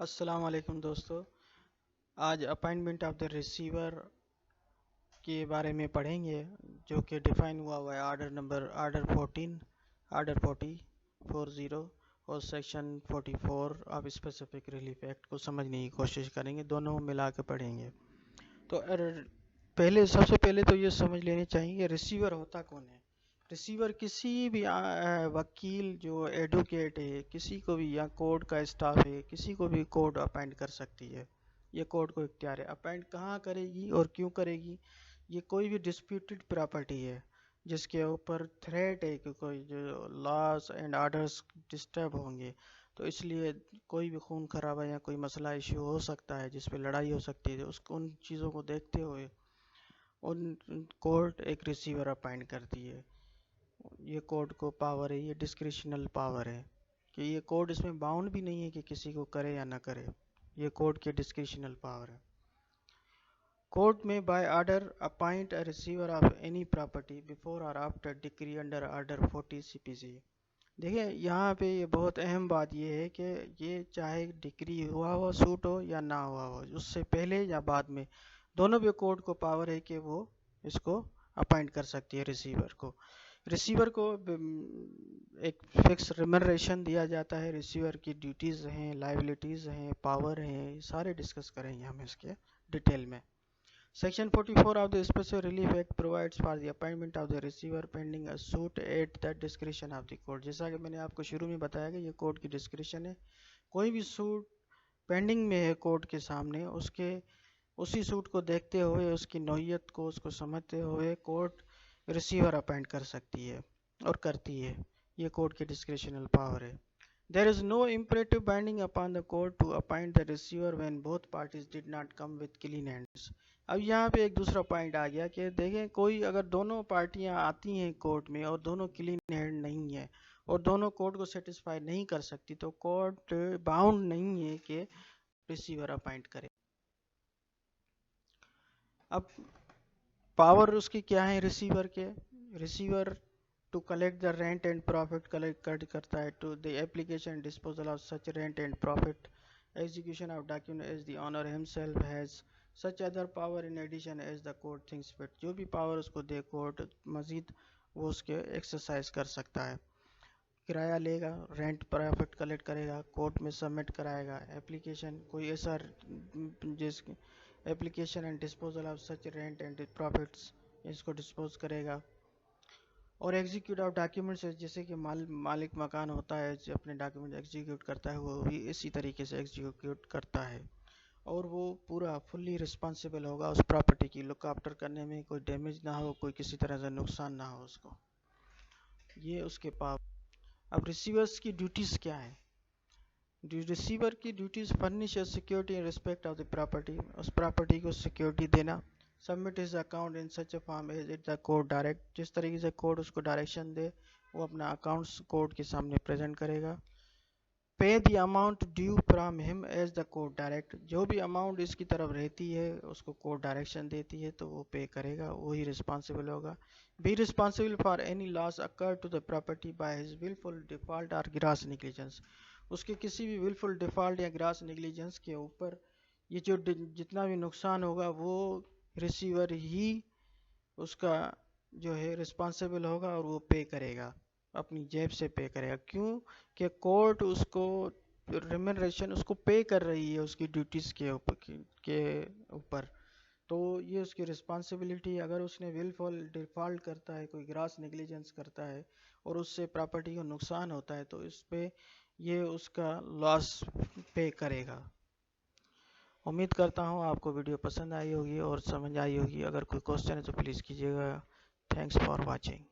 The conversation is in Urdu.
السلام علیکم دوستو. آج اپائنٹمنٹ آف دا ریسیور کے بارے میں پڑھیں گے جو کہ ڈیفائن ہوا ہے آرڈر 40 اور section 44 of specific relief act کو سمجھنے کی کوشش کریں گے. دونوں ملا کے پڑھیں گے. تو سب سے پہلے تو یہ سمجھ لینی چاہیے کہ ریسیور ہوتا کون ہے. ریسیور کسی بھی وکیل جو ایڈوکیٹ ہے، کسی کو بھی یا کورٹ کا اسٹاف ہے، کسی کو بھی کورٹ اپائنٹ کر سکتی ہے. یہ کورٹ کو اختیار ہے. اپائنٹ کہاں کرے گی اور کیوں کرے گی؟ یہ کوئی بھی ڈسپیوٹڈ پراپرٹی ہے جس کے اوپر تھریٹ ہے کہ کوئی جو لاز اینڈ آرڈرز ڈسٹرب ہوں گے، تو اس لیے کوئی بھی خون خرابہ یا کوئی مسئلہ ایشو ہو سکتا ہے جس پہ لڑائی ہو سکتی ہے. ان چیزوں کو دیکھتے ہوئے کورٹ ایک ریسیور اپائنٹ کرتی ہے. یہ کورٹ کو پاور ہے، یہ ڈسکریشنل پاور ہے کہ یہ کورٹ اس میں باؤنڈ بھی نہیں ہے کہ کسی کو کرے یا نہ کرے. یہ کورٹ کے ڈسکریشنل پاور ہے. کورٹ میں by order appoint a receiver of any property before اور after decree under order 40 CPC. دیکھیں یہاں پہ یہ بہت اہم بات یہ ہے کہ یہ چاہے ڈکری ہوا سوٹ ہو یا نہ ہوا ہو، اس سے پہلے یا بعد میں دونوں بھی کورٹ کو پاور ہے کہ وہ اس کو اپائنٹ کر سکتی ہے. ریسیور کو ایک فکس ریمنریشن دیا جاتا ہے. ریسیور کی ڈیوٹیز ہیں، لائبلٹیز ہیں، پاور ہیں، سارے ڈسکس کریں گے ہم اس کے ڈیٹیل میں. Section 44 of the special relief act provides for the appointment of the receiver pending a suit at the discretion of the court. جیسا کہ میں نے آپ کو شروع میں بتایا کہ یہ کورٹ کی ڈسکریشن ہے. کوئی بھی سوٹ پینڈنگ میں ہے کورٹ کے سامنے، اسی سوٹ کو دیکھتے ہوئے، اس کی نوعیت کو، اس کو سمجھتے ہوئے کورٹ ریسیور اپائنٹ کر سکتی ہے اور کرتی ہے. یہ کورٹ کی ڈسکریشنل پاور ہے. There is no imperative binding upon the court to appoint the receiver when both parties did not come with clean hands. اب یہاں پہ ایک دوسرا پوائنٹ آ گیا کہ دیکھیں کوئی اگر دونوں پارٹیاں آتی ہیں کورٹ میں اور دونوں کلین ہینڈ نہیں ہیں اور دونوں کورٹ کو سیٹسفائی نہیں کر سکتی، تو کورٹ باؤنڈ نہیں ہے کہ ریسیور اپائنٹ کرے. اب پاور اس کی کیا ہے ریسیور کے؟ Receiver to collect the rent and profit collect کرتا ہے. To the application disposal of such rent and profit execution of document as the owner himself has such other power in addition as the court thinks fit. جو بھی پاور اس کو دے کورٹ مزید وہ اس کے ایکسرسائز کر سکتا ہے. کرایہ لے گا، رینٹ پروفٹ کلیکٹ کرے گا، کورٹ میں سبمٹ کرائے گا. اپلیکیشن کوئی ایسا جس application and disposal of such rent and profits اس کو ڈسپوز کرے گا. اور ایگزیکیوٹ آف ڈاکیومنٹس جیسے کہ مالک مکان ہوتا ہے جو اپنے ڈاکیومنٹ ایگزیکیوٹ کرتا ہے، وہ بھی اسی طریقے سے ایگزیکیوٹ کرتا ہے. اور وہ پورا فلی رسپانسیبل ہوگا اس پراپرٹی کی لک آفٹر کرنے میں، کوئی ڈیمیج نہ ہو، کوئی کسی طرح سے نقصان نہ ہو اس کو. یہ اس کے پاس. اب ریسیورس کی ڈیوٹیز کیا ہیں؟ ریسیور کی duties furnish a security in respect of the property, اس پراپرٹی کو سیکورٹی دینا. Submit his account in such a form as it the court direct, جس طریقے سے کورٹ اس کو ڈائریکشن دے وہ اپنا اکاؤنٹس کورٹ کے سامنے پریزنٹ کرے گا. پے دی اماؤنٹ ڈیو فرام ہم ایز دا کورٹ ڈائریکٹ، جو بھی اماؤنٹ اس کی طرف رہتی ہے اس کو کورٹ ڈائریکشن دیتی ہے تو وہ پے کرے گا، وہی رسپانسیبل ہوگا. Be responsible for any loss occur to the property by his wilful default اور گراس نیگلیجنس. اس کے کسی بھی ولفل ڈیفالٹ یا گراس نیگلیجنس کے اوپر یہ جو جتنا بھی نقصان ہوگا وہ ریسیور ہی اس کا جو ہے رسپانسیبل ہوگا اور وہ پے کرے گا، اپنی جیب سے پے کرے گا. کیوں کہ کورٹ اس کو ریمنریشن اس کو پے کر رہی ہے اس کی ڈیوٹیز کے اوپر، تو یہ اس کی رسپانسبلٹی. اگر اس نے ولفل ڈیفالٹ کرتا ہے، کوئی گراس نیگلیجنس کرتا ہے اور اس سے پراپرٹی کو نقصان ہوتا ہے، تو اس پہ یہ اس کا لاس پے کرے گا. امید کرتا ہوں آپ کو ویڈیو پسند آئی ہوگی اور سمجھ آئی ہوگی. اگر کوئی کوسچن ہے تو پلیز کیجیے گا. Thanks for watching.